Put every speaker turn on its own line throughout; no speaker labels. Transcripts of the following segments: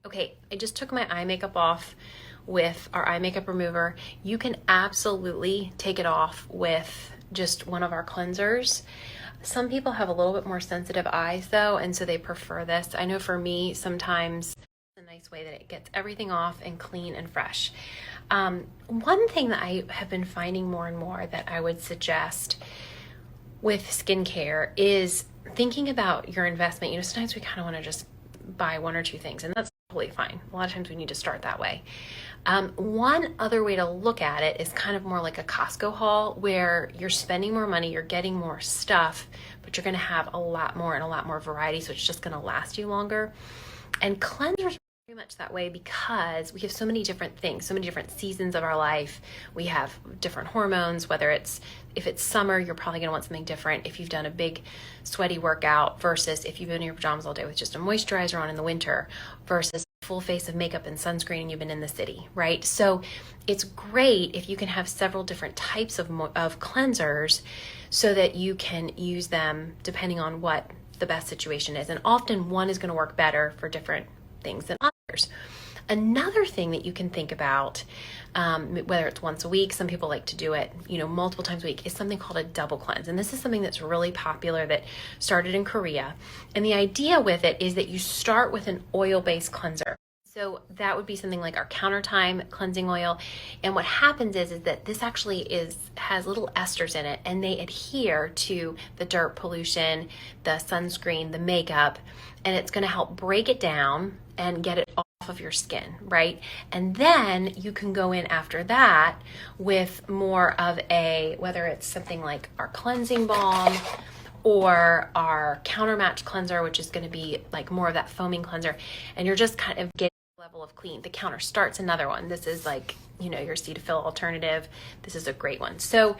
Okay, I just took my eye makeup off with our eye makeup remover. You can absolutely take it off with just one of our cleansers. Some people have a little bit more sensitive eyes though, and so they prefer this. I know for me, sometimes it's a nice way that it gets everything off and clean and fresh. One thing that I have been finding more and more that I would suggest with skincare is thinking about your investment. You know, sometimes we kind of want to just buy one or two things, and that's totally fine. A lot of times we need to start that way. One other way to look at it is kind of more like a Costco haul, where you're spending more money, you're getting more stuff, but you're going to have a lot more and a lot more variety, so it's just going to last you longer. And cleansers are very much that way because we have so many different things, so many different seasons of our life. We have different hormones, if it's summer, you're probably going to want something different if you've done a big sweaty workout versus if you've been in your pajamas all day with just a moisturizer on in the winter versus full face of makeup and sunscreen and you've been in the city, right? So it's great if you can have several different types of cleansers so that you can use them depending on what the best situation is. And often one is going to work better for different things than others. Another thing that you can think about, whether it's once a week, some people like to do it, multiple times a week, is something called a double cleanse. And this is something that's really popular that started in Korea. And the idea with it is that you start with an oil-based cleanser. So that would be something like our Countertime cleansing oil. And what happens is that this actually has little esters in it, and they adhere to the dirt, pollution, the sunscreen, the makeup, and it's going to help break it down and get it off of your skin, right? And then you can go in after that with more of whether it's something like our cleansing balm or our Countermatch cleanser, which is going to be like more of that foaming cleanser, and you're just kind of getting level of clean. The Counter Start's another one. This is like, your Cetaphil alternative. This is a great one. So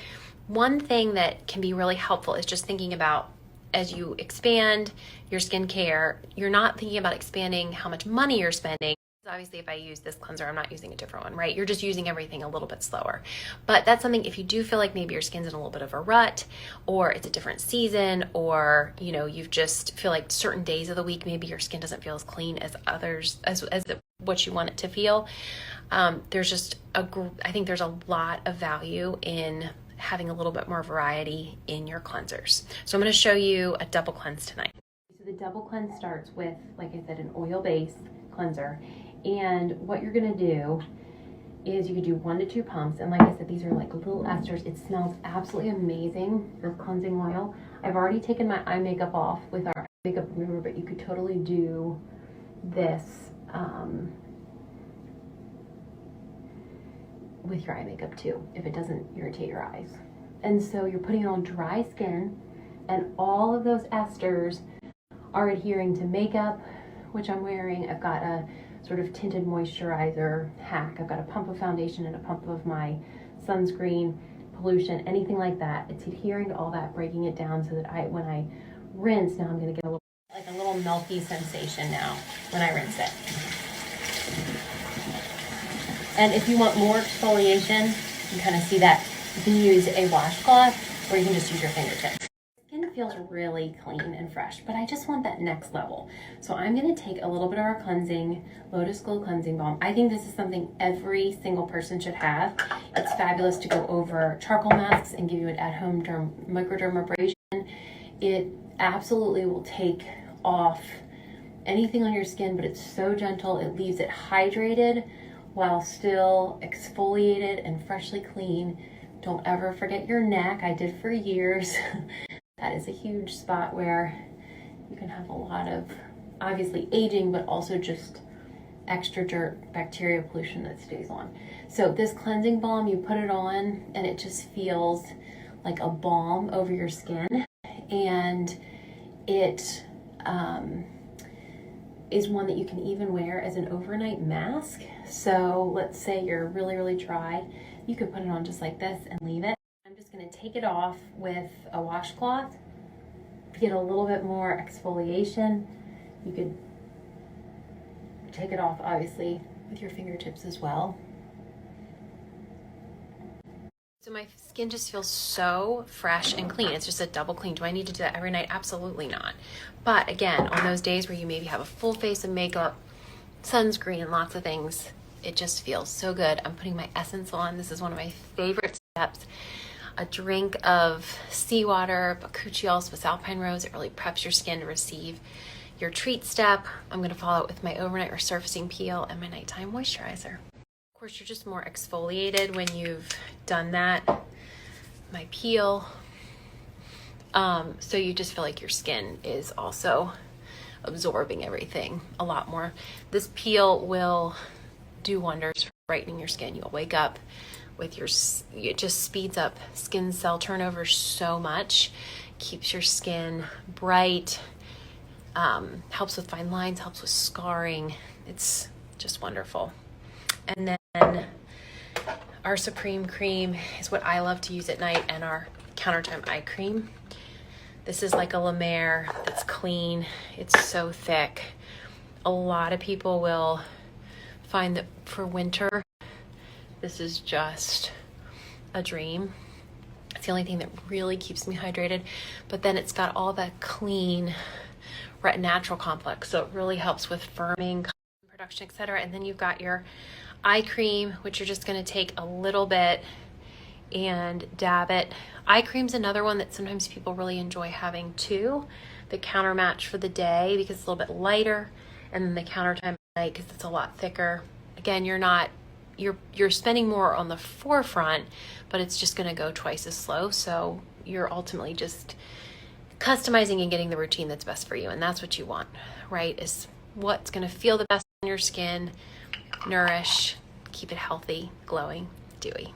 one thing that can be really helpful is just thinking about, as you expand your skincare, you're not thinking about expanding how much money you're spending. Obviously, if I use this cleanser, I'm not using a different one, right? You're just using everything a little bit slower. But that's something, if you do feel like maybe your skin's in a little bit of a rut, or it's a different season, or, you just feel like certain days of the week, maybe your skin doesn't feel as clean as others, as what you want it to feel. I think there's a lot of value in having a little bit more variety in your cleansers. So I'm going to show you a double cleanse tonight. So the double cleanse starts with, like I said, an oil-based cleanser. And what you're going to do is you could do 1 to 2 pumps. And like I said, these are like little esters. It smells absolutely amazing, this cleansing oil. I've already taken my eye makeup off with our makeup remover, but you could totally do this with your eye makeup too, if it doesn't irritate your eyes. And so you're putting it on dry skin, and all of those esters are adhering to makeup, which I'm wearing. I've got a sort of tinted moisturizer hack. I've got a pump of foundation and a pump of my sunscreen, pollution, anything like that. It's adhering to all that, breaking it down so that when I rinse, now I'm going to get a little milky sensation now when I rinse it. And if you want more exfoliation, you kind of see that, you can use a washcloth or you can just use your fingertips. Skin feels really clean and fresh, but I just want that next level. So I'm going to take a little bit of our cleansing Lotus Glow cleansing balm. I think this is something every single person should have. It's fabulous to go over charcoal masks and give you an at-home microdermabrasion. It absolutely will take off anything on your skin, but it's so gentle. It leaves it hydrated while still exfoliated and freshly clean. Don't ever forget your neck. I did for years. That is a huge spot where you can have a lot of, obviously, aging, but also just extra dirt, bacteria, pollution that stays on. So this cleansing balm, you put it on and it just feels like a balm over your skin. And it is one that you can even wear as an overnight mask. So let's say you're really, really dry. You could put it on just like this and leave it. I'm just going to take it off with a washcloth to get a little bit more exfoliation. You could take it off, obviously, with your fingertips as well. So my skin just feels so fresh and clean. It's just a double clean. Do I need to do that every night? Absolutely not. But again, on those days where you maybe have a full face of makeup, sunscreen, lots of things. It just feels so good. I'm putting my essence on. This is one of my favorite steps. A drink of seawater, bakuchiol, Swiss Alpine Rose. It really preps your skin to receive your treat step. I'm going to follow it with my overnight resurfacing peel and my nighttime moisturizer. Of course, you're just more exfoliated when you've done that. My peel. So you just feel like your skin is also absorbing everything a lot more. This peel will do wonders for brightening your skin. You'll wake up with it just speeds up skin cell turnover so much, keeps your skin bright, helps with fine lines, helps with scarring. It's just wonderful. And then our Supreme Cream is what I love to use at night, and our Countertime Eye Cream. This is like a La Mer that's clean. It's so thick. A lot of people will find that for winter, this is just a dream. It's the only thing that really keeps me hydrated. But then it's got all that clean retinatural complex, so it really helps with firming, collagen production, etc. And then you've got your eye cream, which you're just going to take a little bit and dab it. Eye cream's another one that sometimes people really enjoy having too. The counter match for the day because it's a little bit lighter, and then the Countertime at night because it's a lot thicker. Again, you're spending more on the forefront, but it's just going to go twice as slow. So you're ultimately just customizing and getting the routine that's best for you. And that's what you want, right? Is what's going to feel the best on your skin, nourish, keep it healthy, glowing, dewy.